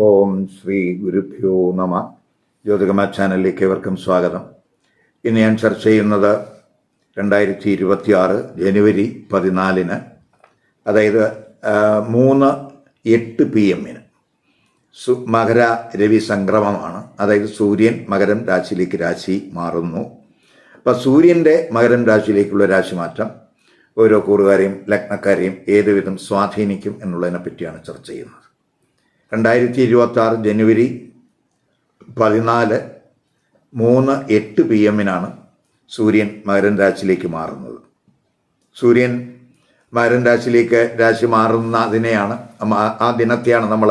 ഓം ശ്രീ ഗുരുഭ്യോ നമ. ജ്യോതികമ ചാനലിലേക്ക് ഏവർക്കും സ്വാഗതം. ഇന്ന് ഞാൻ ചർച്ച ചെയ്യുന്നത് 2026 ജനുവരി 14, അതായത് 3:08 PM മകര രവി സംക്രമമാണ്. അതായത് സൂര്യൻ മകരം രാശിയിലേക്ക് രാശി മാറുന്നു. അപ്പം സൂര്യൻ്റെ മകരം രാശിയിലേക്കുള്ള രാശിമാറ്റം ഓരോ കൂറുകാരെയും ലഗ്നക്കാരെയും ഏതുവിധം സ്വാധീനിക്കും എന്നുള്ളതിനെ പറ്റിയാണ് ചർച്ച ചെയ്യുന്നത്. 2026 ജനുവരി 14 3:08 PM സൂര്യൻ മകരം രാശിയിലേക്ക് മാറുന്നത്. സൂര്യൻ മകരം രാശിയിലേക്ക് രാശി മാറുന്ന ആ ദിനത്തെയാണ് നമ്മൾ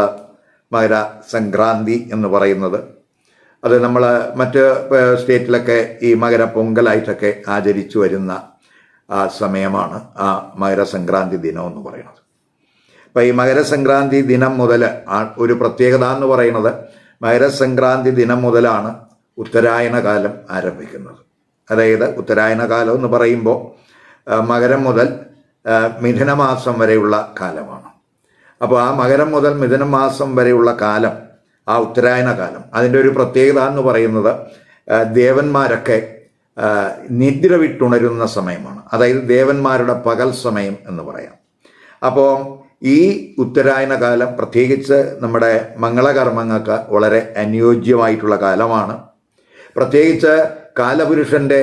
മകര സംക്രാന്തി എന്ന് പറയുന്നത്. അത് നമ്മൾ മറ്റ് സ്റ്റേറ്റിലൊക്കെ ഈ മകര പൊങ്കലായിട്ടൊക്കെ ആചരിച്ചു വരുന്ന ആ സമയമാണ് ആ മകര സംക്രാന്തി ദിനം എന്ന് പറയുന്നത്. അപ്പം ഈ മകരസംക്രാന്തി ദിനം മുതൽ ഒരു പ്രത്യേകത എന്ന് പറയുന്നത് മകരസംക്രാന്തി ദിനം മുതലാണ് ഉത്തരായന കാലം ആരംഭിക്കുന്നത്. അതായത് ഉത്തരായന കാലം എന്ന് പറയുമ്പോൾ മകരം മുതൽ മിഥുനമാസം വരെയുള്ള കാലമാണ്. അപ്പോൾ ആ മകരം മുതൽ മിഥുനമാസം വരെയുള്ള കാലം, ആ ഉത്തരായന കാലം, അതിൻ്റെ ഒരു പ്രത്യേകത എന്ന് പറയുന്നത് ദേവന്മാരൊക്കെ നിദ്ര വിട്ടുണരുന്ന സമയമാണ്. അതായത് ദേവന്മാരുടെ പകൽ സമയം എന്ന് പറയാം. അപ്പോൾ ഈ ഉത്തരായന കാലം പ്രത്യേകിച്ച് നമ്മുടെ മംഗളകർമ്മങ്ങൾക്ക് വളരെ അനുയോജ്യമായിട്ടുള്ള കാലമാണ്. പ്രത്യേകിച്ച് കാലപുരുഷൻ്റെ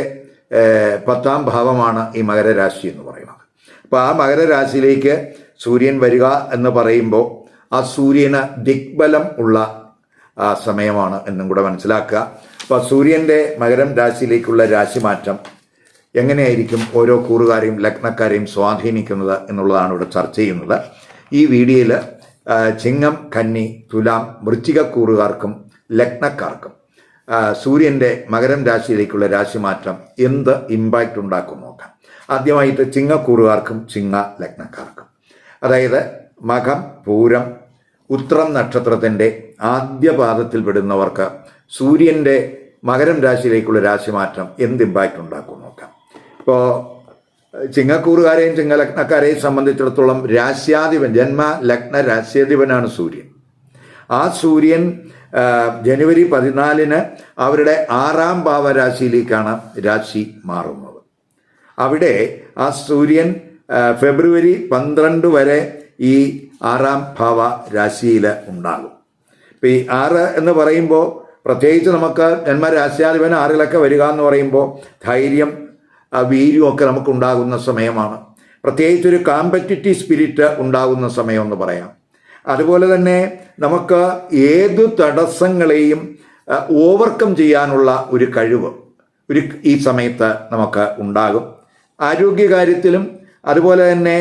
10ാം ഭാവമാണ് ഈ മകരരാശി എന്ന് പറയുന്നത്. അപ്പോൾ ആ മകരരാശിയിലേക്ക് സൂര്യൻ വരിക എന്ന് പറയുമ്പോൾ ആ സൂര്യന് ദിഗ്ബലം ഉള്ള സമയമാണ് എന്നും കൂടെ മനസ്സിലാക്കുക. അപ്പോൾ സൂര്യൻ്റെ മകരം രാശിയിലേക്കുള്ള രാശിമാറ്റം എങ്ങനെയായിരിക്കും ഓരോ കൂറുകാരെയും ലഗ്നക്കാരെയും സ്വാധീനിക്കുന്നത് എന്നുള്ളതാണ് ഇവിടെ ചർച്ച ചെയ്യുന്നത്. ഈ വീഡിയോയിൽ ചിങ്ങം, കന്നി, തുലാം, വൃശ്ചിക കൂറുകാർക്കും ലഗ്നക്കാർക്കും സൂര്യൻ്റെ മകരം രാശിയിലേക്കുള്ള രാശിമാറ്റം എന്ത് ഇമ്പാക്റ്റ് ഉണ്ടാക്കും നോക്കാം. ആദ്യമായിട്ട് ചിങ്ങക്കൂറുകാർക്കും ചിങ്ങ ലഗ്നക്കാർക്കും, അതായത് മകം, പൂരം, ഉത്രം നക്ഷത്രത്തിൻ്റെ ആദ്യ പാദത്തിൽ പെടുന്നവർക്ക് സൂര്യൻ്റെ മകരം രാശിയിലേക്കുള്ള രാശിമാറ്റം എന്ത് ഇമ്പാക്റ്റ് ഉണ്ടാക്കും നോക്കാം. ഇപ്പോൾ ചിങ്ങക്കൂറുകാരെയും ചിങ്ങലഗ്നക്കാരെയും സംബന്ധിച്ചിടത്തോളം രാശ്യാധിപൻ, ജന്മ ലഗ്ന രാശ്യാധിപനാണ് സൂര്യൻ. ആ സൂര്യൻ ജനുവരി 14 അവരുടെ 6ാം ഭാവരാശിയിലേക്കാണ് രാശി മാറുന്നത്. അവിടെ ആ സൂര്യൻ ഫെബ്രുവരി 12 വരെ ഈ 6ാം ഭാവ രാശിയിൽ ഉണ്ടാകും. ഇപ്പം ഈ 6 എന്ന് പറയുമ്പോൾ പ്രത്യേകിച്ച് നമുക്ക് ജന്മരാശ്യാധിപൻ 6ലൊക്കെ വരിക എന്ന് പറയുമ്പോൾ ധൈര്യം, വീര്യമൊക്കെ നമുക്കുണ്ടാകുന്ന സമയമാണ്. പ്രത്യേകിച്ച് ഒരു കോമ്പറ്റിറ്റീവ് സ്പിരിറ്റ് ഉണ്ടാകുന്ന സമയം എന്ന് പറയാം. അതുപോലെ തന്നെ നമുക്ക് ഏതു തടസ്സങ്ങളെയും ഓവർകം ചെയ്യാനുള്ള ഒരു കഴിവ് ഈ സമയത്ത് നമുക്ക് ഉണ്ടാകും. ആരോഗ്യകാര്യത്തിലും അതുപോലെ തന്നെ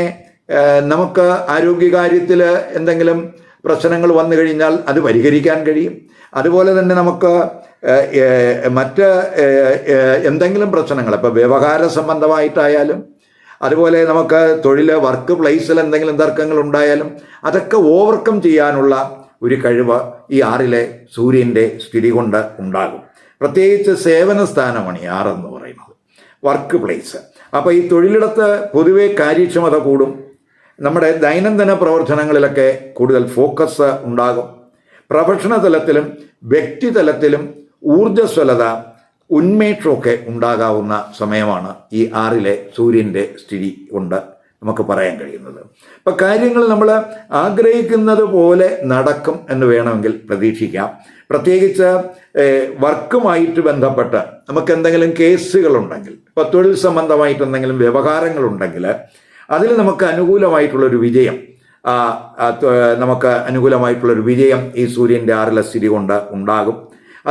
നമുക്ക് ആരോഗ്യകാര്യത്തിൽ എന്തെങ്കിലും പ്രശ്നങ്ങൾ വന്നു കഴിഞ്ഞാൽ അത് പരിഹരിക്കാൻ കഴിയും. അതുപോലെ തന്നെ നമുക്ക് മറ്റ് എന്തെങ്കിലും പ്രശ്നങ്ങൾ, ഇപ്പോൾ വ്യവഹാര സംബന്ധമായിട്ടായാലും അതുപോലെ നമുക്ക് തൊഴിൽ, വർക്ക് പ്ലേസിൽ എന്തെങ്കിലും തർക്കങ്ങൾ ഉണ്ടായാലും അതൊക്കെ ഓവർകം ചെയ്യാനുള്ള ഒരു കഴിവ് ഈ 6ലെ സൂര്യൻ്റെ സ്ഥിതി കൊണ്ട് ഉണ്ടാകും. പ്രത്യേകിച്ച് സേവന സ്ഥാനമാണ് ഈ 6 എന്ന് പറയുന്നത്, വർക്ക് പ്ലേസ്. അപ്പോൾ ഈ തൊഴിലിടത്ത് പൊതുവെ കാര്യക്ഷമത കൂടും. നമ്മുടെ ദൈനംദിന പ്രവർത്തനങ്ങളിലൊക്കെ കൂടുതൽ ഫോക്കസ് ഉണ്ടാകും. പ്രൊഫഷണൽ തലത്തിലും വ്യക്തിതലത്തിലും ഊർജ്ജസ്വലത, ഉന്മേഷമൊക്കെ ഉണ്ടാകാവുന്ന സമയമാണ് ഈ 6ലെ സൂര്യൻ്റെ സ്ഥിതി കൊണ്ട് നമുക്ക് പറയാൻ കഴിയുന്നത്. അപ്പം കാര്യങ്ങൾ നമ്മൾ ആഗ്രഹിക്കുന്നത് പോലെ നടക്കും എന്ന് വേണമെങ്കിൽ പ്രതീക്ഷിക്കാം. പ്രത്യേകിച്ച് വർക്കുമായിട്ട് ബന്ധപ്പെട്ട് നമുക്ക് എന്തെങ്കിലും കേസുകളുണ്ടെങ്കിൽ, ഇപ്പോൾ തൊഴിൽ സംബന്ധമായിട്ട് എന്തെങ്കിലും വ്യവഹാരങ്ങളുണ്ടെങ്കിൽ അതിൽ നമുക്ക് അനുകൂലമായിട്ടുള്ളൊരു വിജയം ഈ സൂര്യൻ്റെ 6ലെ സ്ഥിതി കൊണ്ട് ഉണ്ടാകും.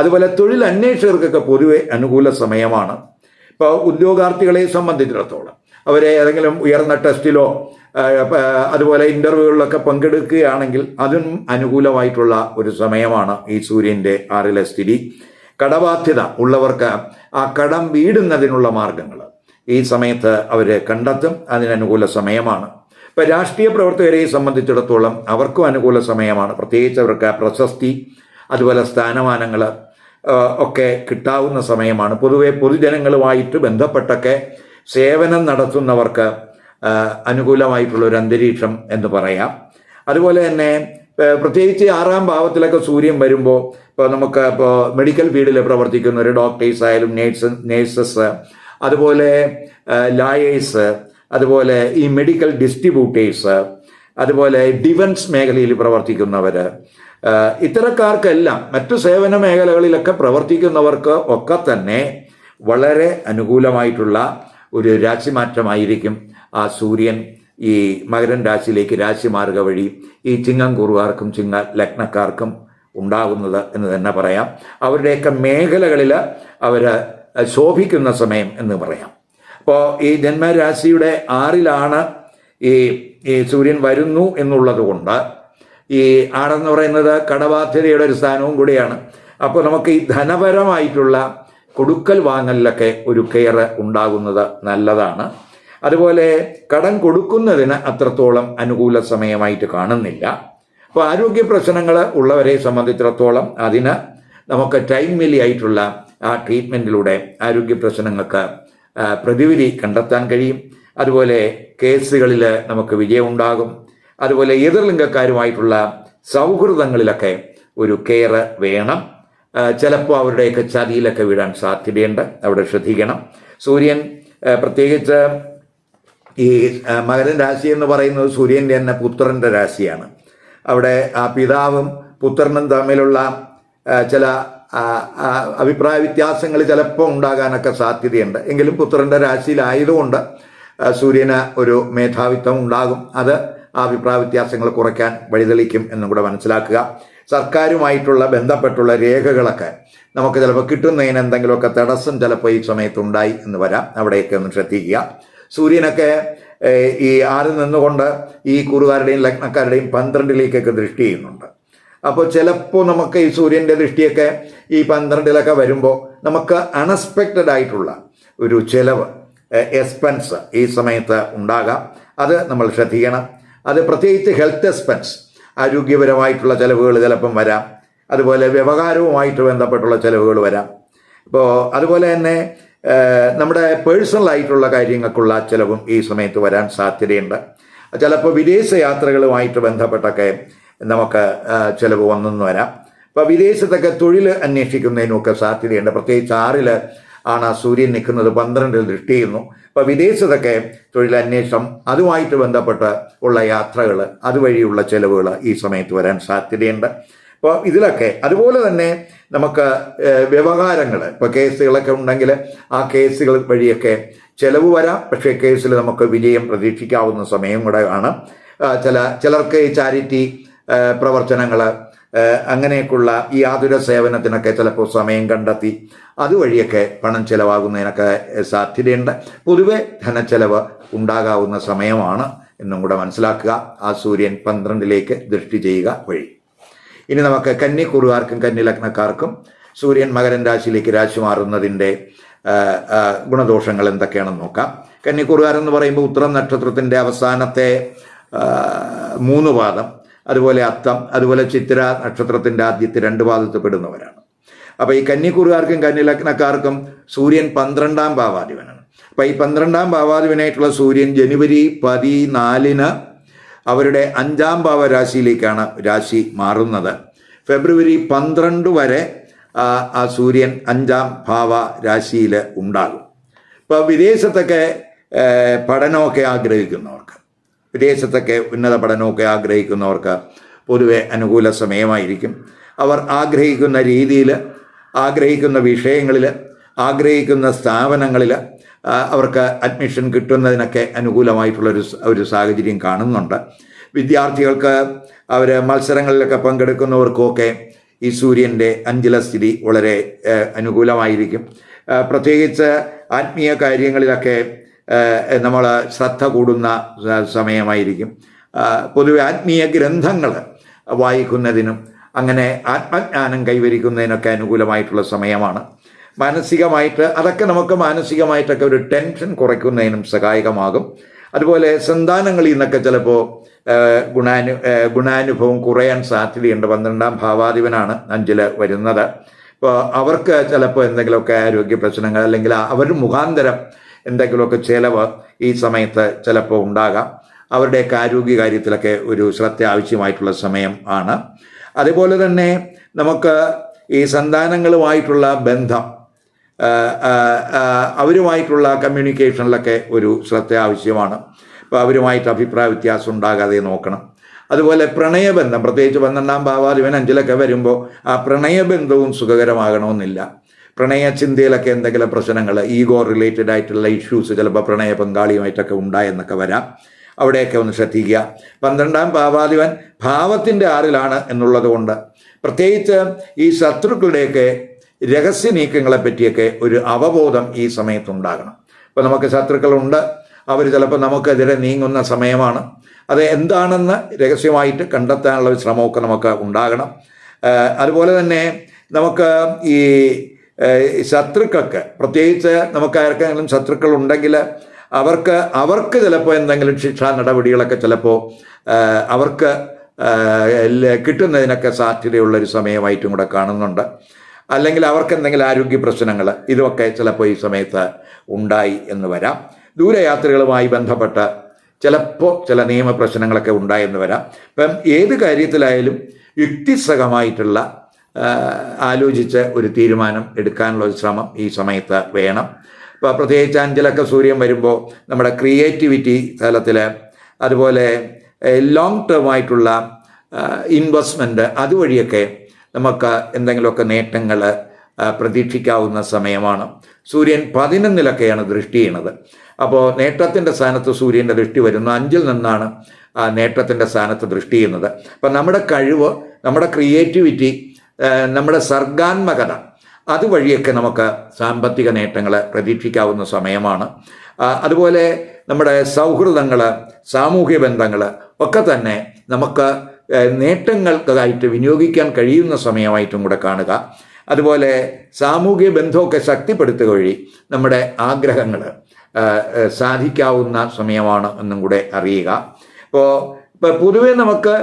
അതുപോലെ തൊഴിൽ അന്വേഷകർക്കൊക്കെ പൊതുവെ അനുകൂല സമയമാണ്. ഇപ്പോൾ ഉദ്യോഗാർത്ഥികളെ സംബന്ധിച്ചിടത്തോളം അവരെ ഏതെങ്കിലും ഉയർന്ന ടെസ്റ്റിലോ അതുപോലെ ഇൻ്റർവ്യൂകളിലൊക്കെ പങ്കെടുക്കുകയാണെങ്കിൽ അതും അനുകൂലമായിട്ടുള്ള ഒരു സമയമാണ് ഈ സൂര്യൻ്റെ 6ലെ സ്ഥിതി. കടബാധ്യത ഉള്ളവർക്ക് ആ കടം വീടുന്നതിനുള്ള മാർഗങ്ങൾ ഈ സമയത്ത് അവർ കണ്ടെത്തും. അതിനനുകൂല സമയമാണ്. ഇപ്പം രാഷ്ട്രീയ പ്രവർത്തകരെ സംബന്ധിച്ചിടത്തോളം അവർക്കും അനുകൂല സമയമാണ്. പ്രത്യേകിച്ച് അവർക്ക് പ്രശസ്തി, അതുപോലെ സ്ഥാനമാനങ്ങൾ ഒക്കെ കിട്ടാവുന്ന സമയമാണ്. പൊതുവെ പൊതുജനങ്ങളുമായിട്ട് ബന്ധപ്പെട്ടൊക്കെ സേവനം നടത്തുന്നവർക്ക് അനുകൂലമായിട്ടുള്ളൊരു അന്തരീക്ഷം എന്ന് പറയാം. അതുപോലെ തന്നെ പ്രത്യേകിച്ച് 6-ാം ഭാവത്തിലൊക്കെ സൂര്യൻ വരുമ്പോൾ ഇപ്പോൾ നമുക്ക് ഇപ്പോൾ മെഡിക്കൽ ഫീൽഡിൽ പ്രവർത്തിക്കുന്നവർ, ഡോക്ടേഴ്സ് ആയാലും നേഴ്സസ്, അതുപോലെ ലായേഴ്സ്, അതുപോലെ ഈ മെഡിക്കൽ ഡിസ്ട്രിബ്യൂട്ടേഴ്സ്, അതുപോലെ ഡിഫൻസ് മേഖലയിൽ പ്രവർത്തിക്കുന്നവർ, ഇത്തരക്കാർക്കെല്ലാം മറ്റു സേവന മേഖലകളിലൊക്കെ പ്രവർത്തിക്കുന്നവർക്ക് ഒക്കെ തന്നെ വളരെ അനുകൂലമായിട്ടുള്ള ഒരു രാശിമാറ്റമായിരിക്കും ആ സൂര്യൻ ഈ മകരം രാശിയിലേക്ക് രാശി മാറുക വഴി ഈ ചിങ്ങം കൂറുകാർക്കും ചിങ്ങ ലഗ്നക്കാർക്കും ഉണ്ടാകുന്നത് എന്ന് തന്നെ പറയാം. അവരുടെയൊക്കെ മേഖലകളിൽ അവർ ശോഭിക്കുന്ന സമയം എന്ന് പറയാം. അപ്പോൾ ഈ ജന്മരാശിയുടെ 6-ലാണ് ഈ സൂര്യൻ വരുന്നു എന്നുള്ളത് കൊണ്ട് ഈ 6 എന്ന് പറയുന്നത് കടബാധ്യതയുടെ ഒരു സ്ഥാനവും കൂടിയാണ്. അപ്പോൾ നമുക്ക് ഈ ധനപരമായിട്ടുള്ള കൊടുക്കൽ വാങ്ങലിലൊക്കെ ഒരു കെയർ ഉണ്ടാകുന്നത് നല്ലതാണ്. അതുപോലെ കടം കൊടുക്കുന്നതിന് അത്രത്തോളം അനുകൂല സമയമായിട്ട് കാണുന്നില്ല. അപ്പോൾ ആരോഗ്യ പ്രശ്നങ്ങൾ ഉള്ളവരെ സംബന്ധിച്ചിടത്തോളം അതിന് നമുക്ക് ടൈംലി ആയിട്ടുള്ള ആ ട്രീറ്റ്മെൻറ്റിലൂടെ ആരോഗ്യ പ്രശ്നങ്ങൾക്ക് പ്രതിവിധി കണ്ടെത്താൻ കഴിയും. അതുപോലെ കേസുകളിൽ നമുക്ക് വിജയം ഉണ്ടാകും. അതുപോലെ എതിർലിംഗക്കാരുമായിട്ടുള്ള സൗഹൃദങ്ങളിലൊക്കെ ഒരു കെയർ വേണം. ചിലപ്പോൾ അവരുടെയൊക്കെ ചതിയിലൊക്കെ വീഴാൻ സാധ്യതയുണ്ട്, അവിടെ ശ്രദ്ധിക്കണം. സൂര്യൻ പ്രത്യേകിച്ച് ഈ മകരം രാശി എന്ന് പറയുന്നത് സൂര്യൻ്റെ തന്നെ പുത്രൻ്റെ രാശിയാണ്. അവിടെ ആ പിതാവും പുത്രനും തമ്മിലുള്ള ചില അഭിപ്രായ വ്യത്യാസങ്ങൾ ചിലപ്പോൾ ഉണ്ടാകാനൊക്കെ സാധ്യതയുണ്ട്. എങ്കിലും പുത്രൻ്റെ രാശിയിലായതുകൊണ്ട് സൂര്യന് ഒരു മേധാവിത്വം ഉണ്ടാകും. അത് ആ അഭിപ്രായ വ്യത്യാസങ്ങൾ കുറയ്ക്കാൻ വഴിതെളിക്കും എന്നും കൂടെ മനസ്സിലാക്കുക. സർക്കാരുമായിട്ടുള്ള ബന്ധപ്പെട്ടുള്ള രേഖകളൊക്കെ നമുക്ക് ചിലപ്പോൾ കിട്ടുന്നതിന് എന്തെങ്കിലുമൊക്കെ തടസ്സം ചിലപ്പോൾ ഈ സമയത്തുണ്ടായി എന്ന് വരാം. അവിടെയൊക്കെ ഒന്ന് ശ്രദ്ധിക്കുക. സൂര്യനൊക്കെ ഈ 6 നിന്നുകൊണ്ട് ഈ കൂറുകാരുടെയും ലഗ്നക്കാരുടെയും 12-ലേക്കൊക്കെ ദൃഷ്ടി ചെയ്യുന്നുണ്ട്. അപ്പോൾ ചിലപ്പോൾ നമുക്ക് ഈ സൂര്യൻ്റെ ദൃഷ്ടിയൊക്കെ ഈ 12-ലൊക്കെ വരുമ്പോൾ നമുക്ക് അൺഎക്സ്പെക്റ്റഡ് ആയിട്ടുള്ള ഒരു ചിലവ്, എക്സ്പെൻസ് ഈ സമയത്ത് ഉണ്ടാകാം. അത് നമ്മൾ ശ്രദ്ധിക്കണം. അത് പ്രത്യേകിച്ച് ഹെൽത്ത് എക്സ്പെൻസ്, ആരോഗ്യപരമായിട്ടുള്ള ചിലവുകൾ ചിലപ്പം വരാം. അതുപോലെ വ്യവഹാരവുമായിട്ട് ബന്ധപ്പെട്ടുള്ള ചിലവുകൾ വരാം. ഇപ്പോൾ അതുപോലെ തന്നെ നമ്മുടെ പേഴ്സണലായിട്ടുള്ള കാര്യങ്ങൾക്കുള്ള ചിലവും ഈ സമയത്ത് വരാൻ സാധ്യതയുണ്ട്. ചിലപ്പോൾ വിദേശ യാത്രകളുമായിട്ട് ബന്ധപ്പെട്ടൊക്കെ നമുക്ക് ചിലവ് വന്നെന്ന് വരാം. അപ്പോൾ വിദേശത്തൊക്കെ തൊഴിൽ അന്വേഷിക്കുന്നതിനുമൊക്കെ സാധ്യതയുണ്ട്. പ്രത്യേകിച്ച് 6-ൽ ആണ് സൂര്യൻ നിൽക്കുന്നത്, 12-ൽ ദൃഷ്ടി ചെയ്യുന്നു. അപ്പോൾ വിദേശത്തൊക്കെ തൊഴിലന്വേഷണം, അതുമായിട്ട് ബന്ധപ്പെട്ട് ഉള്ള യാത്രകൾ, അതുവഴിയുള്ള ചിലവുകൾ ഈ സമയത്ത് വരാൻ സാധ്യതയുണ്ട്. അപ്പോൾ ഇതിലൊക്കെ അതുപോലെ തന്നെ നമുക്ക് വ്യവഹാരങ്ങൾ, ഇപ്പോൾ കേസുകളൊക്കെ ഉണ്ടെങ്കിൽ ആ കേസുകൾ വഴിയൊക്കെ ചിലവ് വരാം. പക്ഷേ കേസിൽ നമുക്ക് വിജയം പ്രതീക്ഷിക്കാവുന്ന സമയം കൂടെ ആണ്. ചിലർക്ക് ഈ ചാരിറ്റി പ്രവർത്തനങ്ങൾ, അങ്ങനെയൊക്കെയുള്ള ഈ ആതുര സേവനത്തിനൊക്കെ ചിലപ്പോൾ സമയം കണ്ടെത്തി അതുവഴിയൊക്കെ പണം ചിലവാകുന്നതിനൊക്കെ സാധ്യതയുണ്ട്. പൊതുവെ ധനച്ചെലവ് ഉണ്ടാകാവുന്ന സമയമാണ് എന്നും കൂടെ മനസ്സിലാക്കുക. ആ സൂര്യൻ 12-ലേക്ക് ദൃഷ്ടി ചെയ്യുക വഴി. ഇനി നമുക്ക് കന്നിക്കൂറുകാർക്കും കന്നിലഗ്നക്കാർക്കും സൂര്യൻ മകരം രാശിയിലേക്ക് രാശി മാറുന്നതിൻ്റെ ഗുണദോഷങ്ങൾ എന്തൊക്കെയാണെന്ന് നോക്കാം. കന്നിക്കൂറുകാരെന്ന് പറയുമ്പോൾ ഉത്തരം നക്ഷത്രത്തിൻ്റെ അവസാനത്തെ 3 പാദം, അതുപോലെ അത്തം, അതുപോലെ ചിത്തിര നക്ഷത്രത്തിൻ്റെ ആദ്യത്തെ 2 പാദത്തിൽ പെടുന്നവരാണ്. അപ്പോൾ ഈ കന്നിക്കൂറുകാർക്കും കന്നിലഗ്നക്കാർക്കും സൂര്യൻ 12-ാം ഭാവാധിപനാണ്. അപ്പോൾ ഈ 12-ാം ഭാവാധിപനായിട്ടുള്ള സൂര്യൻ ജനുവരി 14-ന് അവരുടെ 5-ാം ഭാവരാശിയിലേക്കാണ് രാശി മാറുന്നത്. ഫെബ്രുവരി 12 വരെ ആ സൂര്യൻ 5-ാം ഭാവ രാശിയിൽ ഉണ്ടാകും. ഇപ്പോൾ വിദേശത്തൊക്കെ പഠനമൊക്കെ ആഗ്രഹിക്കുന്നവർക്ക്, വിദേശത്തൊക്കെ ഉന്നത പഠനമൊക്കെ ആഗ്രഹിക്കുന്നവർക്ക് പൊതുവെ അനുകൂല സമയമായിരിക്കും. അവർ ആഗ്രഹിക്കുന്ന രീതിയിൽ, ആഗ്രഹിക്കുന്ന വിഷയങ്ങളിൽ, ആഗ്രഹിക്കുന്ന സ്ഥാപനങ്ങളിൽ അവർക്ക് അഡ്മിഷൻ കിട്ടുന്നതിനൊക്കെ അനുകൂലമായിട്ടുള്ളൊരു സാഹചര്യം കാണുന്നുണ്ട്. വിദ്യാർത്ഥികൾക്ക് അവർ മത്സരങ്ങളിലൊക്കെ പങ്കെടുക്കുന്നവർക്കുമൊക്കെ ഈ സൂര്യൻ്റെ 5-ലെ സ്ഥിതി വളരെ അനുകൂലമായിരിക്കും. പ്രത്യേകിച്ച് ആത്മീയ കാര്യങ്ങളിലൊക്കെ നമ്മൾ ശ്രദ്ധ കൂടുന്ന സമയമായിരിക്കും. പൊതുവെ ആത്മീയ ഗ്രന്ഥങ്ങൾ വായിക്കുന്നതിനും അങ്ങനെ ആത്മജ്ഞാനം കൈവരിക്കുന്നതിനൊക്കെ അനുകൂലമായിട്ടുള്ള സമയമാണ്. മാനസികമായിട്ട് അതൊക്കെ നമുക്ക് മാനസികമായിട്ടൊക്കെ ഒരു ടെൻഷൻ കുറയ്ക്കുന്നതിനും സഹായകമാകും. അതുപോലെ സന്താനങ്ങളിൽ നിന്നൊക്കെ ചിലപ്പോൾ ഗുണാനുഭവം കുറയാൻ സാധ്യതയുണ്ട്. 12-ാം ഭാവാധിപനാണ് 5-ൽ വരുന്നത്. ഇപ്പോൾ അവർക്ക് ചിലപ്പോൾ എന്തെങ്കിലുമൊക്കെ ആരോഗ്യ പ്രശ്നങ്ങൾ അല്ലെങ്കിൽ അവർ മുഖാന്തരം എന്തെങ്കിലുമൊക്കെ ചിലവ് ഈ സമയത്ത് ചിലപ്പോൾ ഉണ്ടാകാം. അവരുടെയൊക്കെ ആരോഗ്യ കാര്യത്തിലൊക്കെ ഒരു ശ്രദ്ധ ആവശ്യമായിട്ടുള്ള സമയം ആണ്. അതുപോലെ തന്നെ നമുക്ക് ഈ സന്താനങ്ങളുമായിട്ടുള്ള ബന്ധം, അവരുമായിട്ടുള്ള കമ്മ്യൂണിക്കേഷനിലൊക്കെ ഒരു ശ്രദ്ധ ആവശ്യമാണ്. അപ്പോൾ അവരുമായിട്ട് അഭിപ്രായ വ്യത്യാസം ഉണ്ടാകാതെ നോക്കണം. അതുപോലെ പ്രണയബന്ധം, പ്രത്യേകിച്ച് 12-ാം ഭാവാധിപൻ 5-ലൊക്കെ വരുമ്പോൾ ആ പ്രണയബന്ധവും സുഖകരമാകണമെന്നില്ല. പ്രണയചിന്തയിലൊക്കെ എന്തെങ്കിലും പ്രശ്നങ്ങൾ, ഈഗോ റിലേറ്റഡ് ആയിട്ടുള്ള ഇഷ്യൂസ് ചിലപ്പോൾ പ്രണയ പങ്കാളിയുമായിട്ടൊക്കെ ഉണ്ടായെന്നൊക്കെ വരാം. അവിടെയൊക്കെ ഒന്ന് ശ്രദ്ധിക്കുക. 12-ാം ഭാവാധിപൻ ഭാവത്തിൻ്റെ 6-ലാണ് എന്നുള്ളത് കൊണ്ട് പ്രത്യേകിച്ച് ഈ ശത്രുക്കളുടെയൊക്കെ രഹസ്യ നീക്കങ്ങളെ പറ്റിയൊക്കെ ഒരു അവബോധം ഈ സമയത്തുണ്ടാകണം. ഇപ്പോൾ നമുക്ക് ശത്രുക്കളുണ്ട്, അവർ ചിലപ്പോൾ നമുക്കെതിരെ നീങ്ങുന്ന സമയമാണ്. അത് എന്താണെന്ന് രഹസ്യമായിട്ട് കണ്ടെത്താനുള്ള ഒരു ശ്രമമൊക്കെ നമുക്ക് ഉണ്ടാകണം. അതുപോലെ തന്നെ നമുക്ക് ഈ ശത്രുക്കൾക്ക്, പ്രത്യേകിച്ച് നമുക്ക് ആർക്കെങ്കിലും ശത്രുക്കൾ ഉണ്ടെങ്കിൽ അവർക്ക് ചിലപ്പോൾ എന്തെങ്കിലും ശിക്ഷാ നടപടികളൊക്കെ ചിലപ്പോൾ അവർക്ക് കിട്ടുന്നതിനൊക്കെ സാധ്യതയുള്ളൊരു സമയമായിട്ടും കൂടെ കാണുന്നുണ്ട്. അല്ലെങ്കിൽ അവർക്ക് എന്തെങ്കിലും ആരോഗ്യ പ്രശ്നങ്ങൾ ഇതൊക്കെ ചിലപ്പോൾ ഈ സമയത്ത് ഉണ്ടായി എന്ന് വരാം. ദൂരയാത്രകളുമായി ബന്ധപ്പെട്ട് ചിലപ്പോൾ ചില നിയമപ്രശ്നങ്ങളൊക്കെ ഉണ്ടായെന്ന് വരാം. ഇപ്പം ഏത് കാര്യത്തിലായാലും യുക്തിസഹമായിട്ടുള്ള ആലോചിച്ച് ഒരു തീരുമാനം എടുക്കാനുള്ള ഒരു ശ്രമം ഈ സമയത്ത് വേണം. ഇപ്പോൾ പ്രത്യേകിച്ച് 5-ലൊക്കെ സൂര്യൻ വരുമ്പോൾ നമ്മുടെ ക്രിയേറ്റിവിറ്റി തലത്തിൽ, അതുപോലെ ലോങ് ടേം ആയിട്ടുള്ള ഇൻവെസ്റ്റ്മെൻറ്റ്, അതുവഴിയൊക്കെ നമുക്ക് എന്തെങ്കിലുമൊക്കെ നേട്ടങ്ങൾ പ്രതീക്ഷിക്കാവുന്ന സമയമാണ്. സൂര്യൻ 11-ലൊക്കെയാണ് ദൃഷ്ടി ചെയ്യുന്നത്. അപ്പോൾ നേട്ടത്തിൻ്റെ സ്ഥാനത്ത് സൂര്യൻ്റെ ദൃഷ്ടി വരുന്നു. 5-ൽ നിന്നാണ് നേട്ടത്തിൻ്റെ സ്ഥാനത്ത് ദൃഷ്ടി ചെയ്യുന്നത്. അപ്പം നമ്മുടെ കഴിവ്, നമ്മുടെ ക്രിയേറ്റിവിറ്റി, നമ്മുടെ സർഗാത്മകത, അതുവഴിയൊക്കെ നമുക്ക് സാമ്പത്തിക നേട്ടങ്ങൾ പ്രതീക്ഷിക്കാവുന്ന സമയമാണ്. അതുപോലെ നമ്മുടെ സൗഹൃദങ്ങൾ, സാമൂഹ്യ ബന്ധങ്ങൾ ഒക്കെ തന്നെ നമുക്ക് നേട്ടങ്ങൾക്കായിട്ട് വിനിയോഗിക്കാൻ കഴിയുന്ന സമയമായിട്ടും കൂടെ കാണുക. അതുപോലെ സാമൂഹ്യ ബന്ധമൊക്കെ ശക്തിപ്പെടുത്തുക വഴി നമ്മുടെ ആഗ്രഹങ്ങൾ സാധിക്കാവുന്ന സമയമാണ് എന്നും കൂടെ അറിയുക. ഇപ്പോൾ പൊതുവെ നമുക്ക്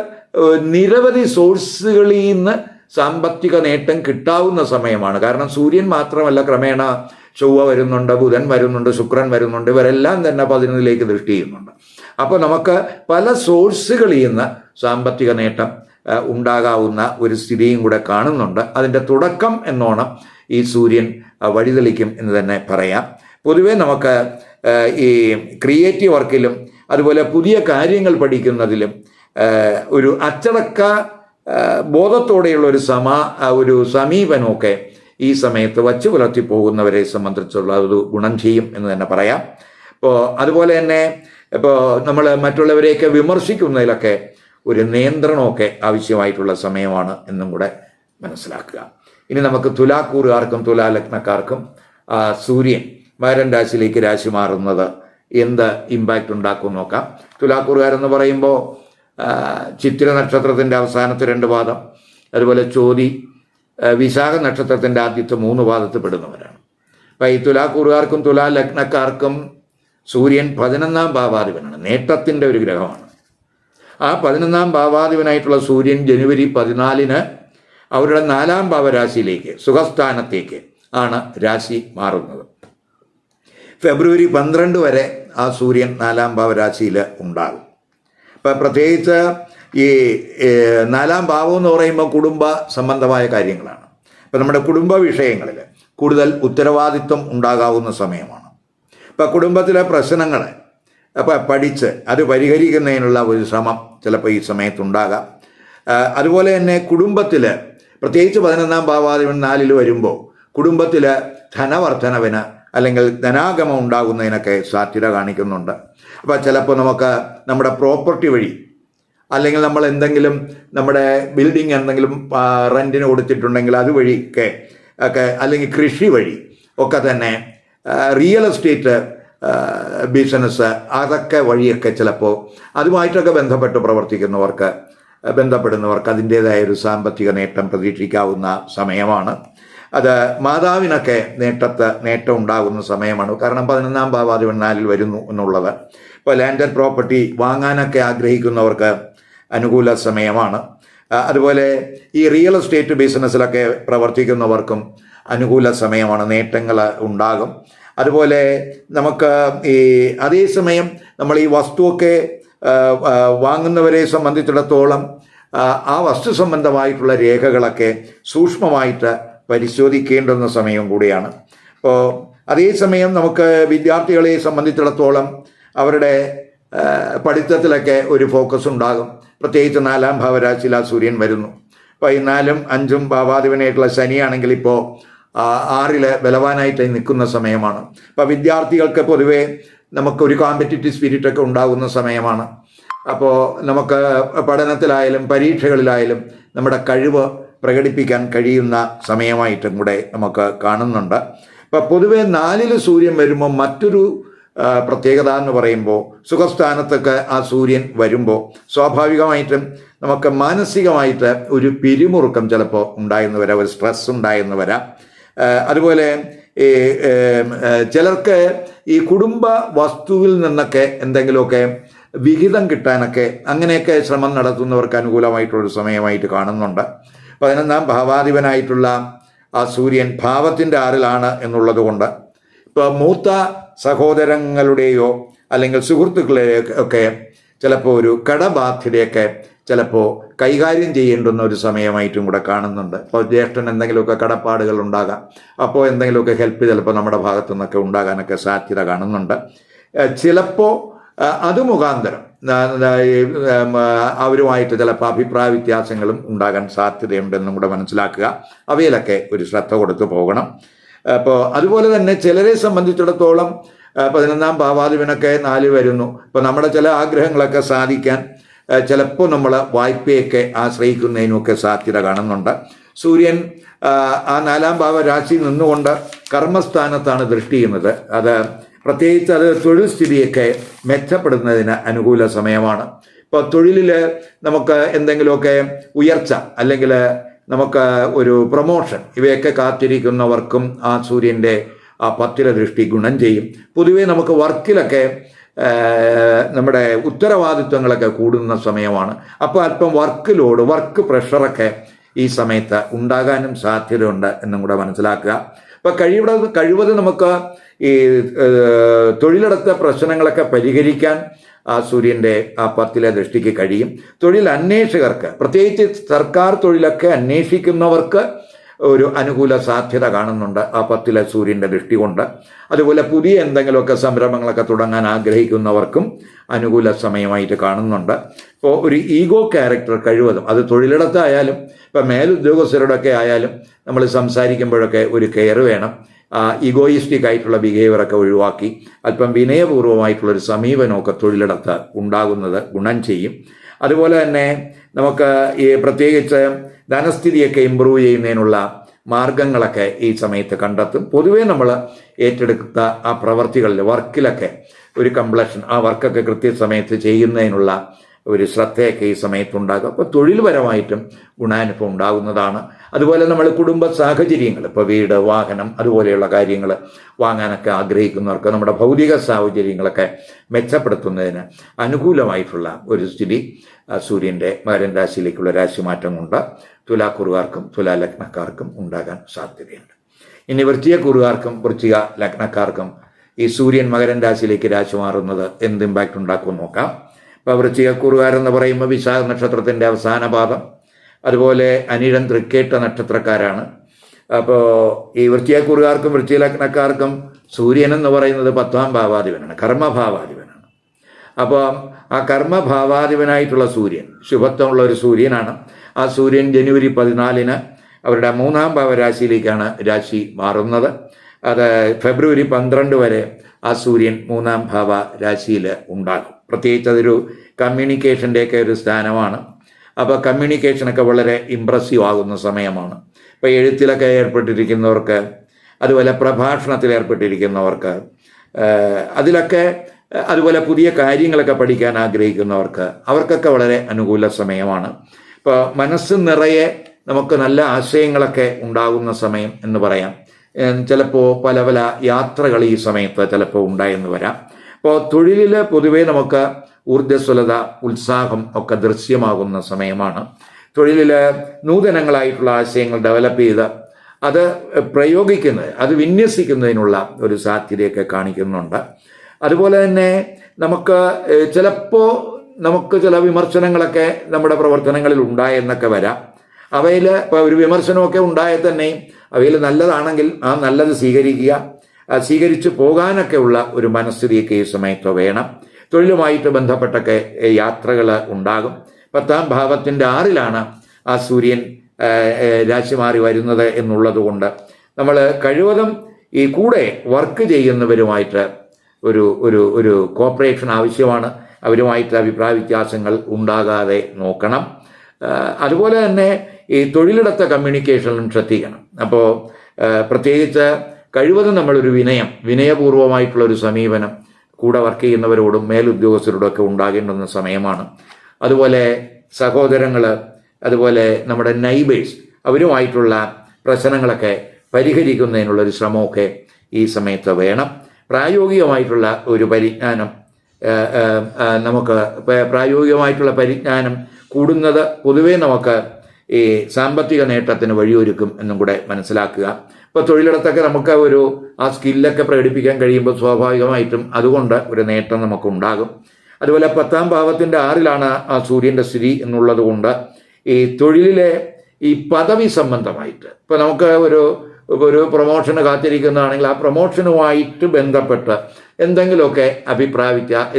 നിരവധി സോഴ്സുകളിൽ നിന്ന് സാമ്പത്തിക നേട്ടം കിട്ടാവുന്ന സമയമാണ്. കാരണം സൂര്യൻ മാത്രമല്ല, ക്രമേണ ചൊവ്വ വരുന്നുണ്ട്, ബുധൻ വരുന്നുണ്ട്, ശുക്രൻ വരുന്നുണ്ട്, ഇവരെല്ലാം തന്നെ 11-ലേക്ക് ദൃഷ്ടി ചെയ്യുന്നുണ്ട്. അപ്പോൾ നമുക്ക് പല സോഴ്സുകളിൽ നിന്ന് സാമ്പത്തിക നേട്ടം ഉണ്ടാകാവുന്ന ഒരു സ്ഥിതിയും കൂടെ കാണുന്നുണ്ട്. അതിൻ്റെ തുടക്കം എന്നോണം ഈ സൂര്യൻ വഴിതെളിക്കും എന്ന് തന്നെ പറയാം. പൊതുവെ നമുക്ക് ഈ ക്രിയേറ്റീവ് വർക്കിലും അതുപോലെ പുതിയ കാര്യങ്ങൾ പഠിക്കുന്നതിലും ഒരു അച്ചടക്ക ബോധത്തോടെയുള്ള ഒരു സമീപനമൊക്കെ ഈ സമയത്ത് വച്ചു പുലർത്തി പോകുന്നവരെ സംബന്ധിച്ചുള്ള ഒരു ഗുണം ചെയ്യും എന്ന് തന്നെ പറയാം. അതുപോലെ തന്നെ നമ്മൾ മറ്റുള്ളവരെയൊക്കെ വിമർശിക്കുന്നതിലൊക്കെ ഒരു നിയന്ത്രണമൊക്കെ ആവശ്യമായിട്ടുള്ള സമയമാണ് എന്നും കൂടെ മനസ്സിലാക്കുക. ഇനി നമുക്ക് തുലാക്കൂറുകാർക്കും തുലാലഗ്നക്കാർക്കും സൂര്യൻ മകരം രാശിയിലേക്ക് രാശി മാറുന്നത് എന്ത് ഇമ്പാക്റ്റ് ഉണ്ടാക്കും നോക്കാം. തുലാക്കൂറുകാരെന്ന് പറയുമ്പോൾ ചിത്തിര നക്ഷത്രത്തിൻ്റെ അവസാനത്തെ 2 പാദം, അതുപോലെ ചോതി, വിശാഖ നക്ഷത്രത്തിൻ്റെ ആദ്യത്തെ 3 പാദത്തിൽ പെടുന്നവരാണ്. അപ്പം ഈ തുലാക്കൂറുകാർക്കും തുലാലഗ്നക്കാർക്കും സൂര്യൻ 11-ാം ഭാവാധിപനാണ്, നേട്ടത്തിൻ്റെ ഒരു ഗ്രഹമാണ്. ആ 11-ാം ഭാവാധിപനായിട്ടുള്ള സൂര്യൻ ജനുവരി 14-ന് അവരുടെ 4-ാം ഭാവരാശിയിലേക്ക്, സുഖസ്ഥാനത്തേക്ക് ആണ് രാശി മാറുന്നത്. ഫെബ്രുവരി 12 വരെ ആ സൂര്യൻ 4-ാം ഭാവരാശിയിൽ ഉണ്ടാകും. ഇപ്പം പ്രത്യേകിച്ച് ഈ 4-ാം ഭാവം എന്ന് പറയുമ്പോൾ കുടുംബ സംബന്ധമായ കാര്യങ്ങളാണ്. ഇപ്പം നമ്മുടെ കുടുംബ വിഷയങ്ങളിൽ കൂടുതൽ ഉത്തരവാദിത്വം ഉണ്ടാകാവുന്ന സമയമാണ്. ഇപ്പം കുടുംബത്തിലെ പ്രശ്നങ്ങൾ പഠിച്ച് അത് പരിഹരിക്കുന്നതിനുള്ള ഒരു ശ്രമം ചിലപ്പോൾ ഈ സമയത്തുണ്ടാകാം. അതുപോലെ തന്നെ കുടുംബത്തിൽ പ്രത്യേകിച്ച് 11-ാം ഭാവാധിപൻ 4-ൽ വരുമ്പോൾ കുടുംബത്തിൽ ധനവർദ്ധനവിന് അല്ലെങ്കിൽ ധനാഗമം ഉണ്ടാകുന്നതിനൊക്കെ സാധ്യത കാണിക്കുന്നുണ്ട്. അപ്പോൾ ചിലപ്പോൾ നമുക്ക് നമ്മുടെ പ്രോപ്പർട്ടി വഴി, അല്ലെങ്കിൽ നമ്മൾ എന്തെങ്കിലും നമ്മുടെ ബിൽഡിംഗ് എന്തെങ്കിലും റെൻറ്റിന് കൊടുത്തിട്ടുണ്ടെങ്കിൽ അതുവഴി ഒക്കെ, അല്ലെങ്കിൽ കൃഷി വഴി ഒക്കെ തന്നെ റിയൽ എസ്റ്റേറ്റ് ബിസിനസ്, അതൊക്കെ വഴിയൊക്കെ ചിലപ്പോൾ അതുമായിട്ടൊക്കെ ബന്ധപ്പെടുന്നവർക്ക് അതിൻ്റേതായ ഒരു സാമ്പത്തിക നേട്ടം പ്രതീക്ഷിക്കാവുന്ന സമയമാണ്. അത് മാതാവിനൊക്കെ നേട്ടം ഉണ്ടാകുന്ന സമയമാണ്. കാരണം 11-ാം ഭാവാധിപൻ 4-ൽ വരുന്നു എന്നുള്ളത്. ഇപ്പോൾ ലാൻഡ് പ്രോപ്പർട്ടി വാങ്ങാനൊക്കെ ആഗ്രഹിക്കുന്നവർക്ക് അനുകൂല സമയമാണ്. അതുപോലെ ഈ റിയൽ എസ്റ്റേറ്റ് ബിസിനസ്സിലൊക്കെ പ്രവർത്തിക്കുന്നവർക്കും അനുകൂല സമയമാണ്, നേട്ടങ്ങൾ ഉണ്ടാകും. അതുപോലെ നമുക്ക് ഈ അതേസമയം നമ്മൾ ഈ വസ്തുവൊക്കെ വാങ്ങുന്നവരെ സംബന്ധിച്ചിടത്തോളം ആ വസ്തു സംബന്ധമായിട്ടുള്ള രേഖകളൊക്കെ സൂക്ഷ്മമായിട്ട് പരിശോധിക്കേണ്ടുന്ന സമയം കൂടിയാണ്. അപ്പോൾ അതേസമയം നമുക്ക് വിദ്യാർത്ഥികളെ സംബന്ധിച്ചിടത്തോളം അവരുടെ പഠിത്തത്തിലൊക്കെ ഒരു ഫോക്കസ് ഉണ്ടാകും. പ്രത്യേകിച്ച് 4-ാം ഭാവരാശിയിൽ ആ സൂര്യൻ വരുന്നു. അപ്പോൾ ഈ 4ഉം 5ഉം ഭാവാധിപനായിട്ടുള്ള ശനിയാണെങ്കിൽ ഇപ്പോൾ 6 ബലവാനായിട്ട് നിൽക്കുന്ന സമയമാണ്. അപ്പോൾ വിദ്യാർത്ഥികൾക്ക് പൊതുവേ നമുക്കൊരു കോമ്പറ്റിറ്റീവ് സ്പിരിറ്റൊക്കെ ഉണ്ടാകുന്ന സമയമാണ്. അപ്പോൾ നമുക്ക് പഠനത്തിലായാലും പരീക്ഷകളിലായാലും നമ്മുടെ കഴിവ് പ്രകടിപ്പിക്കാൻ കഴിയുന്ന സമയമായിട്ടും കൂടെ നമുക്ക് കാണുന്നുണ്ട്. അപ്പോൾ പൊതുവേ 4ൽ സൂര്യൻ വരുമ്പോൾ മറ്റൊരു പ്രത്യേകത എന്ന് പറയുമ്പോൾ സുഖസ്ഥാനത്തൊക്കെ ആ സൂര്യൻ വരുമ്പോൾ സ്വാഭാവികമായിട്ടും നമുക്ക് മാനസികമായിട്ട് ഒരു പിരിമുറുക്കം ചിലപ്പോൾ ഉണ്ടായെന്ന് വരാം, ഒരു സ്ട്രെസ് ഉണ്ടായെന്ന് വരാം. അതുപോലെ ഈ ചിലർക്ക് ഈ കുടുംബ വസ്തുവിൽ നിന്നൊക്കെ എന്തെങ്കിലുമൊക്കെ വിഹിതം കിട്ടാനൊക്കെ അങ്ങനെയൊക്കെ ശ്രമം നടത്തുന്നവർക്ക് അനുകൂലമായിട്ടുള്ളൊരു സമയമായിട്ട് കാണുന്നുണ്ട്. 11ാം ഭാവാധിപനായിട്ടുള്ള ആ സൂര്യൻ ഭാവത്തിൻ്റെ 6ലാണ് എന്നുള്ളത് കൊണ്ട് ഇപ്പോൾ മൂത്ത സഹോദരങ്ങളുടെയോ അല്ലെങ്കിൽ സുഹൃത്തുക്കളുടെയോ ഒക്കെ ചിലപ്പോൾ ഒരു കടബാധ്യതയൊക്കെ ചിലപ്പോൾ കൈകാര്യം ചെയ്യേണ്ടുന്ന ഒരു സമയമായിട്ടും കൂടെ കാണുന്നുണ്ട്. ഇപ്പോൾ ജ്യേഷ്ഠൻ എന്തെങ്കിലുമൊക്കെ കടപ്പാടുകൾ ഉണ്ടാകാം, അപ്പോൾ എന്തെങ്കിലുമൊക്കെ ഹെൽപ്പ് ചിലപ്പോൾ നമ്മുടെ ഭാഗത്തു നിന്നൊക്കെ ഉണ്ടാകാനൊക്കെ സാധ്യത കാണുന്നുണ്ട്. ചിലപ്പോൾ അത് മുഖാന്തരം അവരുമായിട്ട് ചിലപ്പോൾ അഭിപ്രായ വ്യത്യാസങ്ങളും ഉണ്ടാകാൻ സാധ്യതയുണ്ടെന്നും കൂടെ മനസ്സിലാക്കുക. അവയിലൊക്കെ ഒരു ശ്രദ്ധ കൊടുത്തു പോകണം. അപ്പോൾ അതുപോലെ തന്നെ ചിലരെ സംബന്ധിച്ചിടത്തോളം 11ാം ഭാവാധിപനൊക്കെ 4 വരുന്നു. ഇപ്പോൾ നമ്മുടെ ചില ആഗ്രഹങ്ങളൊക്കെ സാധിക്കാൻ ചിലപ്പോൾ നമ്മൾ വായ്പയൊക്കെ ആശ്രയിക്കുന്നതിനുമൊക്കെ സാധ്യത കാണുന്നുണ്ട്. സൂര്യൻ ആ 4ാം ഭാവരാശിയിൽ നിന്നുകൊണ്ട് കർമ്മസ്ഥാനത്താണ് ദൃഷ്ടി ചെയ്യുന്നത്. അത് പ്രത്യേകിച്ച് അത് തൊഴിൽ സ്ഥിതിയൊക്കെ മെച്ചപ്പെടുന്നതിന് അനുകൂല സമയമാണ്. ഇപ്പോൾ തൊഴിലിൽ നമുക്ക് എന്തെങ്കിലുമൊക്കെ ഉയർച്ച അല്ലെങ്കിൽ നമുക്ക് ഒരു പ്രൊമോഷൻ ഇവയൊക്കെ കാത്തിരിക്കുന്നവർക്കും ആ സൂര്യൻ്റെ ആ 10ലെ ദൃഷ്ടി ഗുണം ചെയ്യും. പൊതുവേ നമുക്ക് വർക്കിലൊക്കെ നമ്മുടെ ഉത്തരവാദിത്വങ്ങളൊക്കെ കൂടുന്ന സമയമാണ്. അപ്പോൾ അല്പം വർക്ക് പ്രഷറൊക്കെ ഈ സമയത്ത് ഉണ്ടാകാനും സാധ്യതയുണ്ട് എന്നും കൂടെ മനസ്സിലാക്കുക. അപ്പോൾ കഴിവത് നമുക്ക് ഈ തൊഴിലിടത്തെ പ്രശ്നങ്ങളൊക്കെ പരിഹരിക്കാൻ ആ സൂര്യൻ്റെ ആ 10ലെ ദൃഷ്ടിക്ക് കഴിയും. തൊഴിൽ അന്വേഷകർക്ക്, പ്രത്യേകിച്ച് സർക്കാർ തൊഴിലൊക്കെ അന്വേഷിക്കുന്നവർക്ക് ഒരു അനുകൂല സാധ്യത കാണുന്നുണ്ട് ആ 10ലെ സൂര്യൻ്റെ ദൃഷ്ടി കൊണ്ട്. അതുപോലെ പുതിയ എന്തെങ്കിലുമൊക്കെ സംരംഭങ്ങളൊക്കെ തുടങ്ങാൻ ആഗ്രഹിക്കുന്നവർക്കും അനുകൂല സമയമായിട്ട് കാണുന്നുണ്ട്. ഇപ്പോൾ ഒരു ഈഗോ ക്യാരക്ടർ കഴിവതും അത് തൊഴിലിടത്തായാലും ഇപ്പം മേലുദ്യോഗസ്ഥരോടൊക്കെ ആയാലും നമ്മൾ സംസാരിക്കുമ്പോഴൊക്കെ ഒരു കെയർ വേണം. ഈഗോയിസ്റ്റിക് ആയിട്ടുള്ള ബിഹേവിയറൊക്കെ ഒഴിവാക്കി അല്പം വിനയപൂർവ്വമായിട്ടുള്ളൊരു സമീപനമൊക്കെ തൊഴിലിടത്ത് ഉണ്ടാകുന്നത് ഗുണം ചെയ്യും. അതുപോലെ തന്നെ നമുക്ക് ഈ പ്രത്യേകിച്ച് ധനസ്ഥിതിയൊക്കെ ഇമ്പ്രൂവ് ചെയ്യുന്നതിനുള്ള മാർഗങ്ങളൊക്കെ ഈ സമയത്ത് കണ്ടെത്തും. പൊതുവേ നമ്മൾ ഏറ്റെടുത്ത ആ പ്രവർത്തികളിൽ വർക്കിലൊക്കെ ഒരു കംപ്ലഷൻ, ആ വർക്കൊക്കെ കൃത്യസമയത്ത് ചെയ്യുന്നതിനുള്ള ഒരു ശ്രദ്ധയൊക്കെ ഈ സമയത്തുണ്ടാകും. അപ്പോൾ തൊഴിൽപരമായിട്ടും ഗുണാനുഭവം ഉണ്ടാകുന്നതാണ്. അതുപോലെ നമ്മൾ കുടുംബ സാഹചര്യങ്ങൾ, ഇപ്പോൾ വീട്, വാഹനം, അതുപോലെയുള്ള കാര്യങ്ങൾ വാങ്ങാനൊക്കെ ആഗ്രഹിക്കുന്നവർക്ക് നമ്മുടെ ഭൗതിക സാഹചര്യങ്ങളൊക്കെ മെച്ചപ്പെടുത്തുന്നതിന് അനുകൂലമായിട്ടുള്ള ഒരു സ്ഥിതി സൂര്യൻ്റെ മകരൻ രാശിയിലേക്കുള്ള രാശിമാറ്റം കൊണ്ട് തുലാക്കുറുകാർക്കും തുലാലഗ്നക്കാർക്കും ഉണ്ടാകാൻ സാധ്യതയുണ്ട്. ഇനി വൃശ്ചികക്കുറുകാർക്കും വൃശ്ചിക ലഗ്നക്കാർക്കും ഈ സൂര്യൻ മകരൻ രാശിയിലേക്ക് രാശി മാറുന്നത് എന്ത് ഇമ്പാക്റ്റ് ഉണ്ടാക്കുമെന്ന് നോക്കാം. ഇപ്പോൾ വൃശ്ചികക്കുറുകാരെന്ന് പറയുമ്പോൾ വിശാഖ നക്ഷത്രത്തിൻ്റെ അവസാന പാദം, അതുപോലെ അനിഴം തൃക്കേട്ട നക്ഷത്രക്കാരാണ്. അപ്പോൾ ഈ വൃശ്ചികക്കുറുകാർക്കും വൃശ്ചിക ലഗ്നക്കാർക്കും സൂര്യൻ എന്ന് പറയുന്നത് 10ാം ഭാവാധിപനാണ്, കർമ്മഭാവാധിപനാണ്. അപ്പോൾ ആ കർമ്മഭാവാധിപനായിട്ടുള്ള സൂര്യൻ ശുഭത്വമുള്ള ഒരു സൂര്യനാണ്. ആ സൂര്യൻ ജനുവരി 14 അവരുടെ 3ാം ഭാവരാശിയിലേക്കാണ് രാശി മാറുന്നത്. അത് ഫെബ്രുവരി 12 വരെ ആ സൂര്യൻ 3ാം ഭാവ രാശിയിൽ ഉണ്ടാകും. പ്രത്യേകിച്ച് അതൊരു കമ്മ്യൂണിക്കേഷൻ്റെയൊക്കെ ഒരു സ്ഥാനമാണ്. അപ്പോൾ കമ്മ്യൂണിക്കേഷനൊക്കെ വളരെ ഇമ്പ്രസീവ് ആകുന്ന സമയമാണ്. ഇപ്പോൾ എഴുത്തിലൊക്കെ ഏർപ്പെട്ടിരിക്കുന്നവർക്ക്, അതുപോലെ പ്രഭാഷണത്തിൽ ഏർപ്പെട്ടിരിക്കുന്നവർക്ക്, അതിലൊക്കെ അതുപോലെ പുതിയ കാര്യങ്ങളൊക്കെ പഠിക്കാൻ ആഗ്രഹിക്കുന്നവർക്ക് അവർക്കൊക്കെ വളരെ അനുകൂല സമയമാണ്. ഇപ്പോൾ മനസ്സ് നിറയെ നമുക്ക് നല്ല ആശയങ്ങളൊക്കെ ഉണ്ടാകുന്ന സമയം എന്ന് പറയാം. ചിലപ്പോൾ പല പല യാത്രകൾ ഈ സമയത്ത് ചിലപ്പോൾ ഉണ്ടായെന്ന് വരാം. അപ്പോൾ തൊഴിലിൽ പൊതുവേ നമുക്ക് ഊർജ്ജസ്വലത, ഉത്സാഹം ഒക്കെ ദൃശ്യമാകുന്ന സമയമാണ്. തൊഴിലിൽ നൂതനങ്ങളായിട്ടുള്ള ആശയങ്ങൾ ഡെവലപ്പ് ചെയ്ത് അത് പ്രയോഗിക്കുന്നത്, അത് വിന്യസിക്കുന്നതിനുള്ള ഒരു സാധ്യതയൊക്കെ കാണിക്കുന്നുണ്ട്. അതുപോലെ തന്നെ നമുക്ക് ചിലപ്പോൾ നമുക്ക് ചില വിമർശനങ്ങളൊക്കെ നമ്മുടെ പ്രവർത്തനങ്ങളിൽ ഉണ്ടായെന്നൊക്കെ വരാം. അവയിൽ ഇപ്പോൾ ഒരു വിമർശനമൊക്കെ ഉണ്ടായാൽ തന്നെയും അവയിൽ നല്ലതാണെങ്കിൽ ആ നല്ലത് സ്വീകരിക്കുക, സ്വീകരിച്ചു പോകാനൊക്കെ ഉള്ള ഒരു മനസ്ഥിതിയൊക്കെ ഈ സമയത്ത് വേണം. തൊഴിലുമായിട്ട് ബന്ധപ്പെട്ടൊക്കെ യാത്രകൾ ഉണ്ടാകും. 10ാം ഭാവത്തിൻ്റെ 6ലാണ് ആ സൂര്യൻ രാശി മാറി വരുന്നത് എന്നുള്ളത് കൊണ്ട് നമ്മൾ കഴിവതും ഈ കൂടെ വർക്ക് ചെയ്യുന്നവരുമായിട്ട് ഒരു ഒരു ഒരു കോപ്പറേഷൻ ആവശ്യമാണ്. അവരുമായിട്ട് അഭിപ്രായ വ്യത്യാസങ്ങൾ ഉണ്ടാകാതെ നോക്കണം. അതുപോലെ തന്നെ ഈ തൊഴിലിടത്തെ കമ്മ്യൂണിക്കേഷനിലും ശ്രദ്ധിക്കണം. അപ്പോൾ പ്രത്യേകിച്ച് കഴിവതും നമ്മളൊരു വിനയപൂർവ്വമായിട്ടുള്ള ഒരു സമീപനം കൂടെ വർക്ക് ചെയ്യുന്നവരോടും മേലുദ്യോഗസ്ഥരോടും ഒക്കെ ഉണ്ടാകേണ്ടുന്ന സമയമാണ്. അതുപോലെ സഹോദരങ്ങൾ, അതുപോലെ നമ്മുടെ നൈബേഴ്സ്, അവരുമായിട്ടുള്ള പ്രശ്നങ്ങളൊക്കെ പരിഹരിക്കുന്നതിനുള്ളൊരു ശ്രമമൊക്കെ ഈ സമയത്ത് വേണം. പ്രായോഗികമായിട്ടുള്ള ഒരു പരിജ്ഞാനം പ്രായോഗികമായിട്ടുള്ള പരിജ്ഞാനം കൂടുന്നത് പൊതുവേ നമുക്ക് ഈ സാമ്പത്തിക നേട്ടത്തിന് വഴിയൊരുക്കും എന്നും കൂടെ മനസ്സിലാക്കുക. ഇപ്പോൾ തൊഴിലിടത്തൊക്കെ നമുക്ക് ആ സ്കില്ലൊക്കെ പ്രകടിപ്പിക്കാൻ കഴിയുമ്പോൾ സ്വാഭാവികമായിട്ടും അതുകൊണ്ട് ഒരു നേട്ടം നമുക്കുണ്ടാകും. അതുപോലെ 10ാം ഭാവത്തിൻ്റെ 6ലാണ് ആ സൂര്യൻ്റെ സ്ഥിതി എന്നുള്ളത് കൊണ്ട് ഈ തൊഴിലിലെ ഈ പദവി സംബന്ധമായിട്ട് ഇപ്പോൾ നമുക്ക് ഒരു പ്രൊമോഷന് കാത്തിരിക്കുന്നതാണെങ്കിൽ ആ പ്രൊമോഷനുമായിട്ട് ബന്ധപ്പെട്ട് എന്തെങ്കിലുമൊക്കെ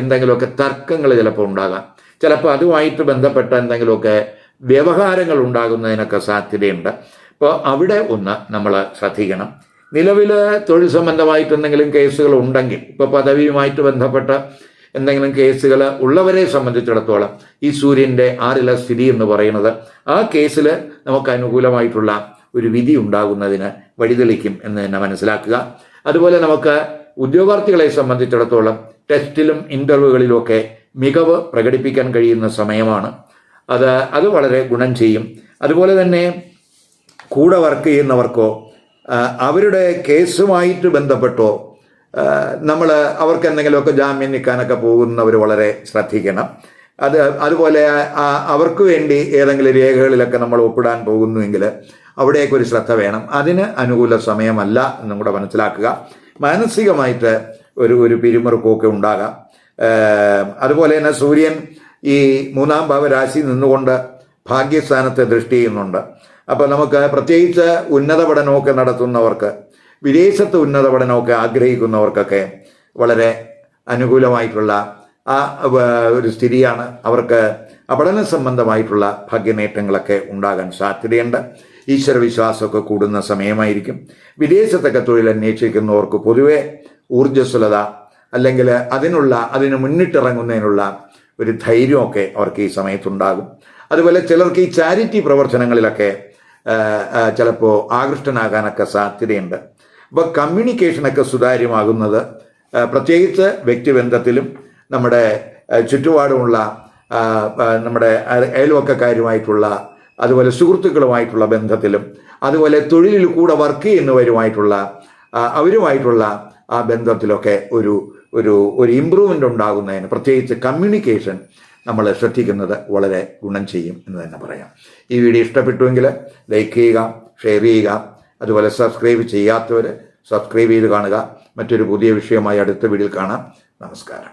എന്തെങ്കിലുമൊക്കെ തർക്കങ്ങൾ ചിലപ്പോൾ ഉണ്ടാകാം. ചിലപ്പോൾ അതുമായിട്ട് ബന്ധപ്പെട്ട എന്തെങ്കിലുമൊക്കെ വ്യവഹാരങ്ങൾ ഉണ്ടാകുന്നതിനൊക്കെ സാധ്യതയുണ്ട്. അപ്പോൾ അവിടെ ഒന്ന് നമ്മൾ ശ്രദ്ധിക്കണം. നിലവിൽ തൊഴിൽ സംബന്ധമായിട്ട് എന്തെങ്കിലും കേസുകൾ ഉണ്ടെങ്കിൽ, ഇപ്പോൾ പദവിയുമായിട്ട് ബന്ധപ്പെട്ട എന്തെങ്കിലും കേസുകൾ ഉള്ളവരെ സംബന്ധിച്ചിടത്തോളം ഈ സൂര്യൻ്റെ 6ലെ സ്ഥിതി എന്ന് പറയുന്നത് ആ കേസിൽ നമുക്ക് അനുകൂലമായിട്ടുള്ള ഒരു വിധി ഉണ്ടാകുന്നതിന് വഴിതെളിക്കും എന്ന് തന്നെ മനസ്സിലാക്കുക. അതുപോലെ നമുക്ക് ഉദ്യോഗാർത്ഥികളെ സംബന്ധിച്ചിടത്തോളം ടെസ്റ്റിലും ഇൻ്റർവ്യൂകളിലുമൊക്കെ മികവ് പ്രകടിപ്പിക്കാൻ കഴിയുന്ന സമയമാണ്. അത് വളരെ ഗുണം ചെയ്യും. അതുപോലെ തന്നെ കൂടെ വർക്ക് ചെയ്യുന്നവർക്കോ അവരുടെ കേസുമായിട്ട് ബന്ധപ്പെട്ടോ അവർക്ക് എന്തെങ്കിലുമൊക്കെ ജാമ്യം നിൽക്കാനൊക്കെ പോകുന്നവർ വളരെ ശ്രദ്ധിക്കണം. അതുപോലെ അവർക്ക് വേണ്ടി ഏതെങ്കിലും രേഖകളിലൊക്കെ നമ്മൾ ഒപ്പിടാൻ പോകുന്നുവെങ്കിൽ അവിടേക്ക് ഒരു ശ്രദ്ധ വേണം. അതിന് അനുകൂല സമയമല്ല എന്നും കൂടെ മനസ്സിലാക്കുക. മാനസികമായിട്ട് ഒരു പിരിമുറുക്കമൊക്കെ ഉണ്ടാകാം. അതുപോലെ തന്നെ സൂര്യൻ ഈ 3ാം ഭാവരാശി നിന്നുകൊണ്ട് ഭാഗ്യസ്ഥാനത്തെ ദൃഷ്ടി ചെയ്യുന്നുണ്ട്. അപ്പോൾ നമുക്ക് പ്രത്യേകിച്ച് ഉന്നത പഠനമൊക്കെ നടത്തുന്നവർക്ക്, വിദേശത്ത് ഉന്നത പഠനമൊക്കെ ആഗ്രഹിക്കുന്നവർക്കൊക്കെ വളരെ അനുകൂലമായിട്ടുള്ള ഒരു സ്ഥിതിയാണ്. അവർക്ക് പഠന സംബന്ധമായിട്ടുള്ള ഭാഗ്യനേട്ടങ്ങളൊക്കെ ഉണ്ടാകാൻ സാധ്യതയുണ്ട്. ഈശ്വരവിശ്വാസമൊക്കെ കൂടുന്ന സമയമായിരിക്കും. വിദേശത്തൊക്കെ തൊഴിൽ അന്വേഷിക്കുന്നവർക്ക് പൊതുവെ ഊർജ്ജസ്വലത, അല്ലെങ്കിൽ അതിന് മുന്നിട്ടിറങ്ങുന്നതിനുള്ള ഒരു ധൈര്യമൊക്കെ അവർക്ക് ഈ സമയത്തുണ്ടാകും. അതുപോലെ ചിലർക്ക് ഈ ചാരിറ്റി പ്രവർത്തനങ്ങളിലൊക്കെ ചിലപ്പോൾ ആകൃഷ്ടനാകാനൊക്കെ സാധ്യതയുണ്ട്. അപ്പോൾ കമ്മ്യൂണിക്കേഷനൊക്കെ സുതാര്യമാകുന്നത് പ്രത്യേകിച്ച് വ്യക്തിബന്ധത്തിലും നമ്മുടെ ചുറ്റുപാടുമുള്ള നമ്മുടെ അയൽവക്കക്കാരുമായിട്ടുള്ള, അതുപോലെ സുഹൃത്തുക്കളുമായിട്ടുള്ള ബന്ധത്തിലും, അതുപോലെ തൊഴിലിൽ കൂടെ വർക്ക് ചെയ്യുന്നവരുമായിട്ടുള്ള അവരുമായിട്ടുള്ള ആ ബന്ധത്തിലൊക്കെ ഒരു ഇമ്പ്രൂവ്മെൻ്റ് ഉണ്ടാകുന്നതിന് പ്രത്യേകിച്ച് കമ്മ്യൂണിക്കേഷൻ നമ്മൾ ശ്രദ്ധിക്കുന്നത് വളരെ ഗുണം ചെയ്യും എന്ന് തന്നെ പറയാം. ഈ വീഡിയോ ഇഷ്ടപ്പെട്ടുവെങ്കിൽ ലൈക്ക് ചെയ്യുക, ഷെയർ ചെയ്യുക. അതുപോലെ സബ്സ്ക്രൈബ് ചെയ്യാത്തവർ സബ്സ്ക്രൈബ് ചെയ്ത് കാണുക. മറ്റൊരു പുതിയ വിഷയമായി അടുത്ത വീഡിയോയിൽ കാണാം. നമസ്കാരം.